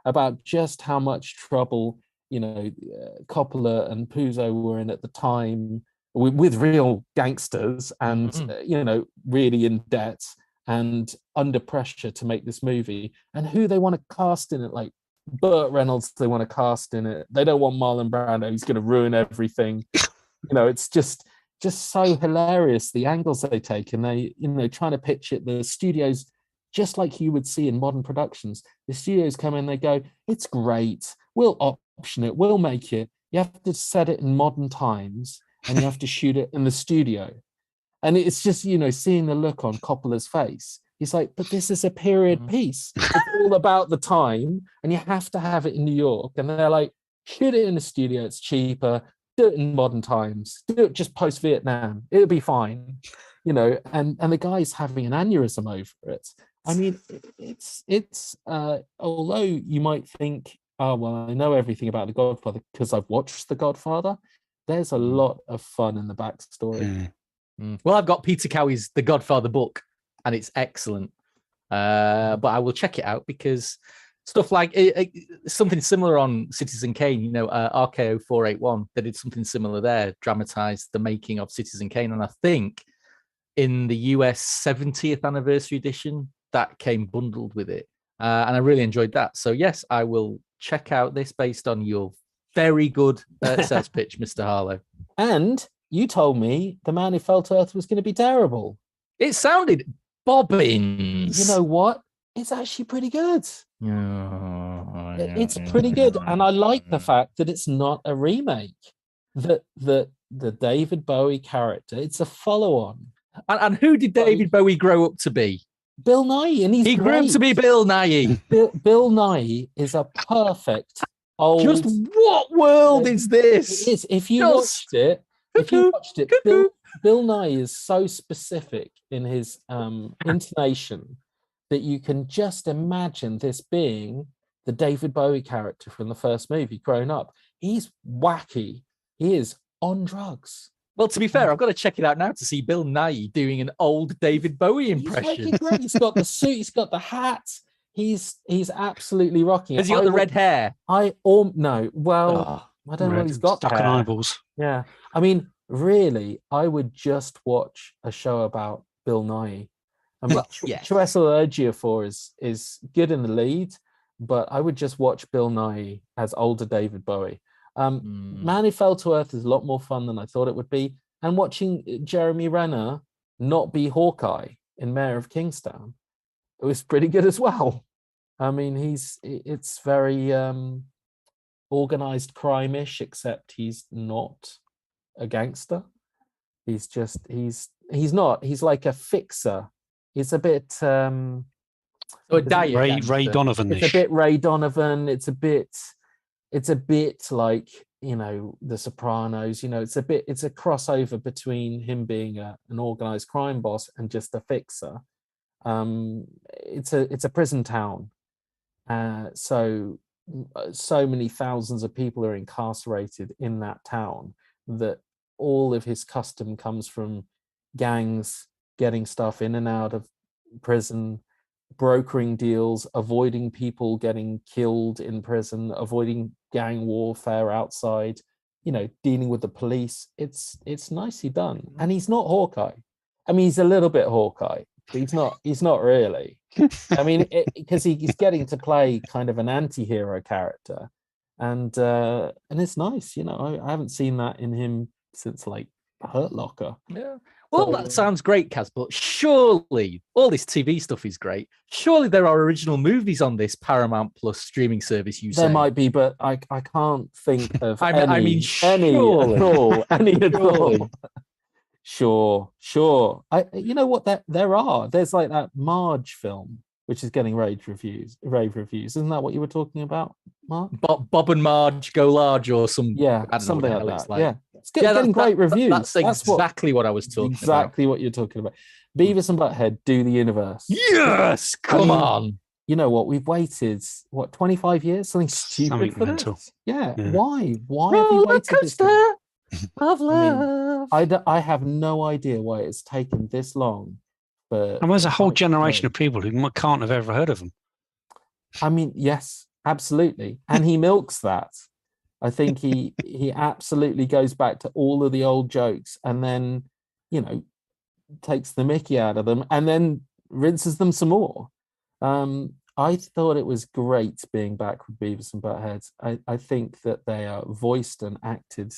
about just how much trouble, Coppola and Puzo were in at the time with real gangsters and, really in debt and under pressure to make this movie, and who they want to cast in it. Like Burt Reynolds, they want to cast in it. They don't want Marlon Brando. He's going to ruin everything. It's just so hilarious, the angles they take, and they, trying to pitch it. The studios, just like you would see in modern productions, the studios come in, they go, it's great, we'll option it, we'll make it. You have to set it in modern times, and you have to shoot it in the studio. And it's just, seeing the look on Coppola's face. He's like, but this is a period piece. It's all about the time, and you have to have it in New York. And they're like, shoot it in the studio, it's cheaper. Do it in modern times. Do it just post-Vietnam. It'll be fine, and the guy's having an aneurysm over it. I mean, it's although you might think, oh well, I know everything about The Godfather because I've watched The Godfather. There's a lot of fun in the backstory. Well, I've got Peter Cowie's The Godfather book, and it's excellent. But I will check it out, because stuff like something similar on Citizen Kane, RKO 481, they did something similar there, dramatized the making of Citizen Kane. And I think in the US 70th anniversary edition, that came bundled with it. And I really enjoyed that. So yes, I will check out this based on your very good sales pitch, Mr. Harlow. And you told me The Man Who Fell to Earth was going to be terrible. It sounded bobbins. You know what? It's actually pretty good. It's pretty good, and I like the fact that it's not a remake. That the David Bowie character, it's a follow-on. And who did David Bowie grow up to be? Bill Nighy, and he grew up to be Bill Nighy. Bill Nighy is a perfect old. Just what world is this? It is. If you Just- watched it, Bill Nye is so specific in his intonation that you can just imagine this being the David Bowie character from the first movie growing up. He's wacky. He is on drugs. Well, to be fair, I've got to check it out now to see Bill Nye doing an old David Bowie impression. He's making great. He's got the suit. He's got the hat. He's absolutely rocking it. Has he got the red hair? No. Well, I don't know. If he's got stuck hair. in eyeballs. Yeah. I mean, really, I would just watch a show about Bill Nye. I mean, Yeah. Chiwetel Ejiofor is good in the lead, but I would just watch Bill Nye as older David Bowie. Man Who Fell to Earth is a lot more fun than I thought it would be. And watching Jeremy Renner not be Hawkeye in Mayor of Kingstown, it was pretty good as well. I mean, it's very organized crime-ish, except he's not a gangster. He's like a fixer. He's a bit Or diet Ray Donovan. it's a bit Ray Donovan. It's a bit like, The Sopranos. It's a crossover between him being an organized crime boss and just a fixer. It's a prison town, so many thousands of people are incarcerated in that town that all of his custom comes from gangs getting stuff in and out of prison, brokering deals, avoiding people getting killed in prison, avoiding gang warfare outside, dealing with the police. It's nicely done. And he's not Hawkeye. I mean, he's a little bit Hawkeye, but he's not really. I mean, because he's getting to play kind of an anti-hero character, and it's nice. I haven't seen that in him since like Hurt Locker. Yeah. Well, that sounds great, Kaz, but surely all this TV stuff is great. Surely there are original movies on this Paramount Plus streaming service, you say? There might be, but I can't think of any at surely. all. Any at all. Sure. You know what? There's like that Marge film, which is getting rave reviews. Isn't that what you were talking about, Mark? Bob and Marge Go Large or some... Yeah, I don't something know what the like hell that. it's Yeah. It's getting great reviews. That's exactly what I was talking about. Exactly what you're talking about. Beavis and Butthead do the universe. Yes! Come on! You know what? We've waited, 25 years? Something stupid Something for mental. this? Yeah. Yeah. Why? Why have we waited this long? Of love. I have no idea why it's taken this long. But And there's a whole generation of people who can't have ever heard of them. I mean, yes, absolutely. And he milks that. I think he absolutely goes back to all of the old jokes and then, takes the mickey out of them and then rinses them some more. I thought it was great being back with Beavis and Butthead. I think that they are voiced and acted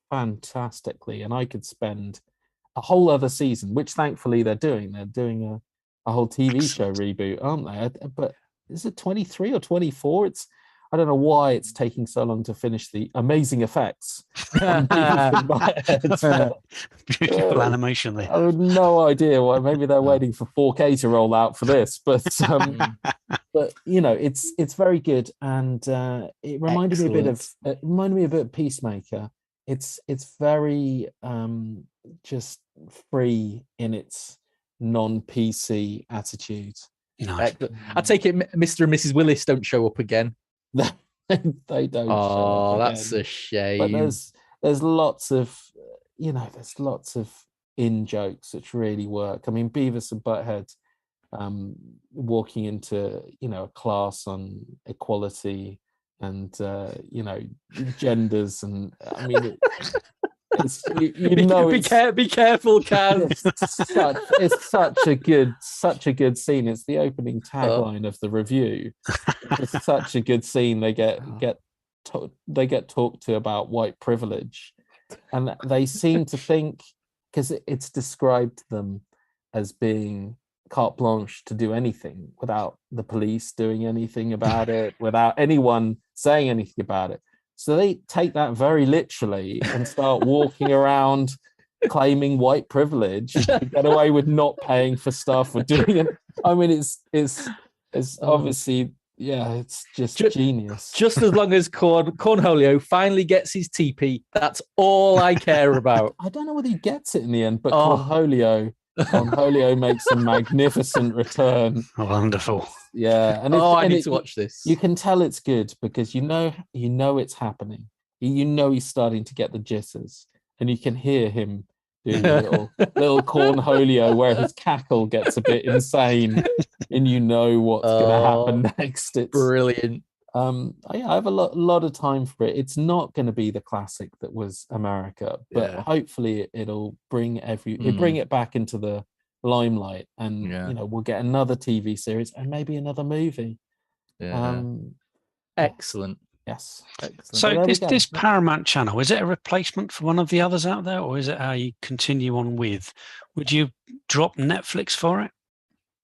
fantastically, and I could spend a whole other season, which thankfully they're doing. They're doing a whole TV show reboot, aren't they? But is it 23 or 24? I don't know why it's taking so long to finish the amazing effects. Beautiful animation there. I have no idea why. Maybe they're waiting for 4K to roll out for this, but it's very good, and it reminded me a bit of Peacemaker. It's very just free in its non-PC attitude. Nice. I take it Mr. and Mrs. Willis don't show up again. They don't. Oh, that's a shame. But there's lots of in jokes which really work. I mean, Beavis and Butthead walking into a class on equality and genders, and I mean be careful, Kaz. It's such a good scene. It's the opening tagline of the review. It's such a good scene. They get talked to about white privilege, and they seem to think, because it's described them as being carte blanche to do anything without the police doing anything about it, without anyone saying anything about it. So they take that very literally and start walking around claiming white privilege to get away with not paying for stuff or doing it. I mean, it's obviously Yeah, it's just Ju- genius. Just as long as Cornholio finally gets his TP, that's all I care about. I don't know whether he gets it in the end, but Oh. Cornholio makes a magnificent return. Wonderful. Yeah, and I need to watch this. You can tell it's good because you know it's happening. You know he's starting to get the jitters, and you can hear him doing a little Cornholio where his cackle gets a bit insane, and you know what's going to happen next. It's brilliant. I have a lot of time for it. It's not going to be the classic that was America, but hopefully it'll bring it back into the limelight, and we'll get another TV series and maybe another movie. Excellent. Yes. Excellent. So this Paramount channel, is it a replacement for one of the others out there, or is it how you continue on with? Would you drop Netflix for it?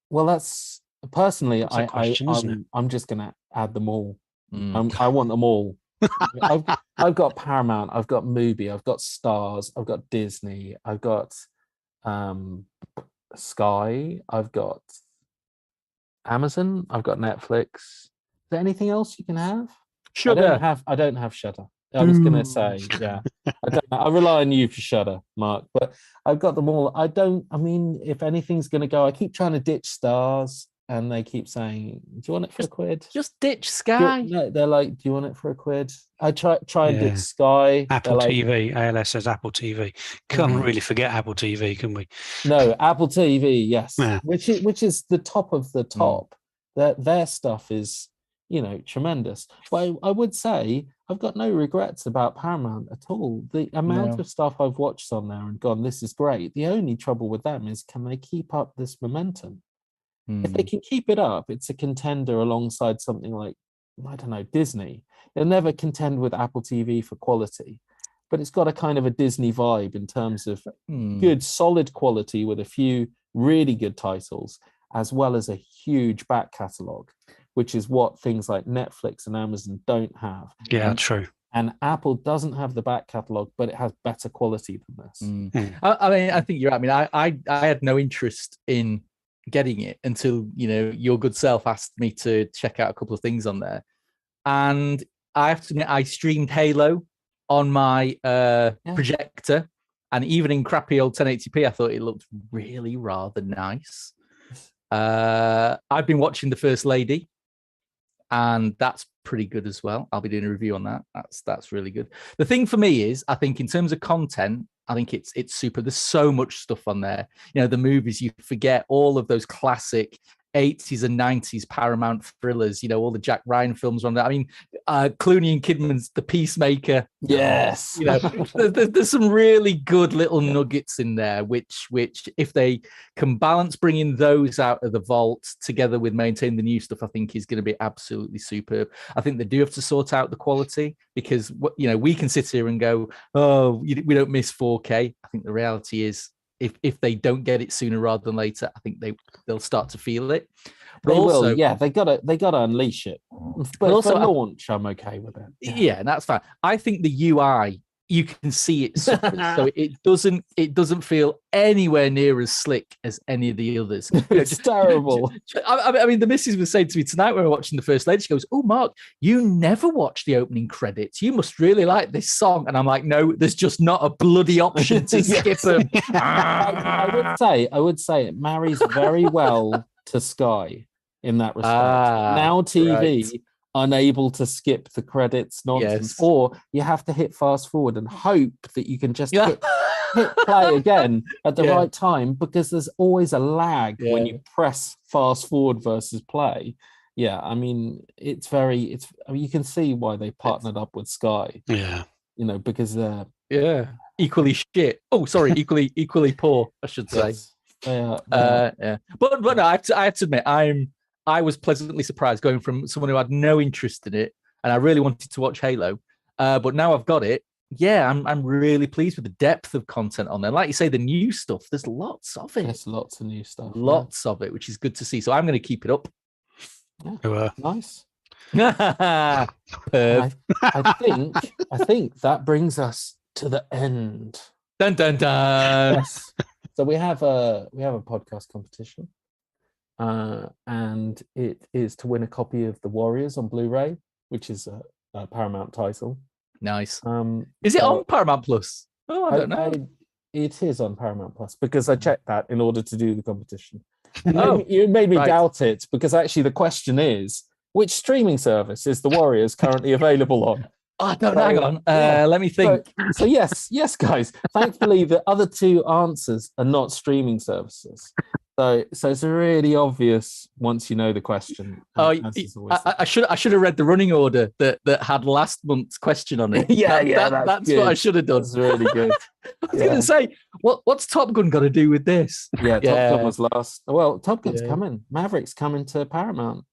Well, that's personally, I'm just going to add them all. I want them all. I've got Paramount, I've got Mubi, I've got Stars, I've got Disney, I've got Sky, I've got Amazon, I've got Netflix. Is there anything else you can have? Shudder. I don't have Shudder. I was going to say, yeah. I rely on you for Shudder, Mark, but I've got them all. If anything's going to go, I keep trying to ditch Stars, and they keep saying, do you want it for £1? Just ditch Sky. No, they're like, do you want it for £1? I try and ditch Sky. Apple TV. ALS says Apple TV. Can't really forget Apple TV, can we? No, Apple TV, yes. Yeah. Which is the top of the top. Their stuff is, tremendous. But I would say I've got no regrets about Paramount at all. The amount of stuff I've watched on there and gone, this is great. The only trouble with them is, can they keep up this momentum? If they can keep it up, it's a contender alongside something like, I don't know, Disney. It'll never contend with Apple TV for quality, but it's got a kind of a Disney vibe in terms of good, solid quality with a few really good titles, as well as a huge back catalogue, which is what things like Netflix and Amazon don't have. Yeah, true. And Apple doesn't have the back catalogue, but it has better quality than this. I think you're right. I had no interest in getting it until your good self asked me to check out a couple of things on there, and I have to admit, I streamed Halo on my projector, and even in crappy old 1080p, I thought it looked really rather nice. I've been watching The First Lady, and that's pretty good as well. I'll be doing a review on that. That's really good. The thing for me is, I think in terms of content, I think it's super. There's so much stuff on there. The movies, you forget all of those classic 80s and 90s Paramount thrillers, all the Jack Ryan films on there. I mean, Clooney and Kidman's The Peacemaker. Yes. There's some really good little nuggets in there, which if they can balance bringing those out of the vault together with maintaining the new stuff, I think is going to be absolutely superb. I think they do have to sort out the quality, because we can sit here and go, oh, we don't miss 4K. I think the reality is, if they don't get it sooner rather than later, I think they'll start to feel it. But they will, yeah. They gotta unleash it. But also, for launch, I'm okay with it. Yeah, and that's fine. I think the UI, you can see it, so it doesn't feel anywhere near as slick as any of the others. It's terrible. I mean, the missus was saying to me tonight when we were watching The First Lady, she goes, "Oh, Mark, you never watch the opening credits. You must really like this song." And I'm like, "No, there's just not a bloody option to skip them." I would say it marries very well to Sky in that respect. Now TV. Right. Unable to skip the credits nonsense, or you have to hit fast forward and hope that you can just hit play again at the right time, because there's always a lag when you press fast forward versus play. I mean, you can see why they partnered up with Sky. Because they're equally shit. Oh, sorry, equally poor, I should say. But no, I have to admit, I was pleasantly surprised going from someone who had no interest in it, and I really wanted to watch Halo. But now I've got it. Yeah, I'm really pleased with the depth of content on there. Like you say, the new stuff, there's lots of it. There's lots of new stuff. Lots of it, which is good to see. So I'm going to keep it up. Nice. I think that brings us to the end. Dun dun dun. Yes. So we have a podcast competition. and it is to win a copy of The Warriors on Blu-ray, which is a Paramount title. Nice. Is it on Paramount Plus? Oh, I don't know. It is on Paramount Plus because I checked that in order to do the competition. Oh, You made me right. doubt it, because actually the question is, which streaming service is The Warriors currently available on? Oh, no, hang on. Let me think. So yes, guys. Thankfully, the other two answers are not streaming services. So it's really obvious once you know the question. I should have read the running order that had last month's question on it. That's what I should have done. That's really good. I was going to say, what's Top Gun got to do with this? Top Gun was last. Well, Top Gun's coming. Maverick's coming to Paramount.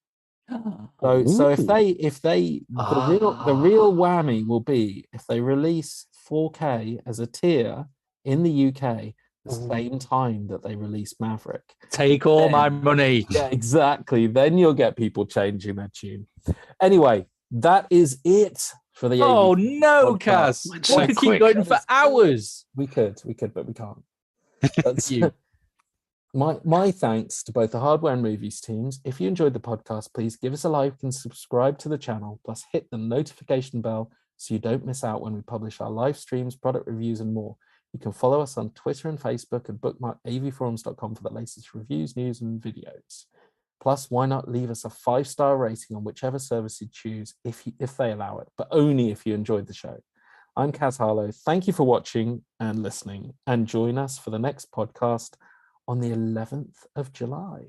So if they the real whammy will be if they release 4K as a tier in the UK the same time that they release Maverick. Take all my money. Yeah, exactly. Then you'll get people changing their tune. Anyway, that is it for the. Oh no, Kaz! We could keep going for hours. We could, but we can't. That's you. My thanks to both the Hardware and Movies teams. If you enjoyed the podcast, please give us a like and subscribe to the channel, plus hit the notification bell so you don't miss out when we publish our live streams, product reviews, and more. You can follow us on Twitter and Facebook and bookmark avforums.com for the latest reviews, news, and videos. Plus, why not leave us a 5-star rating on whichever service you choose if they allow it, but only if you enjoyed the show. I'm Kaz Harlow. Thank you for watching and listening, and join us for the next podcast on the 11th of July.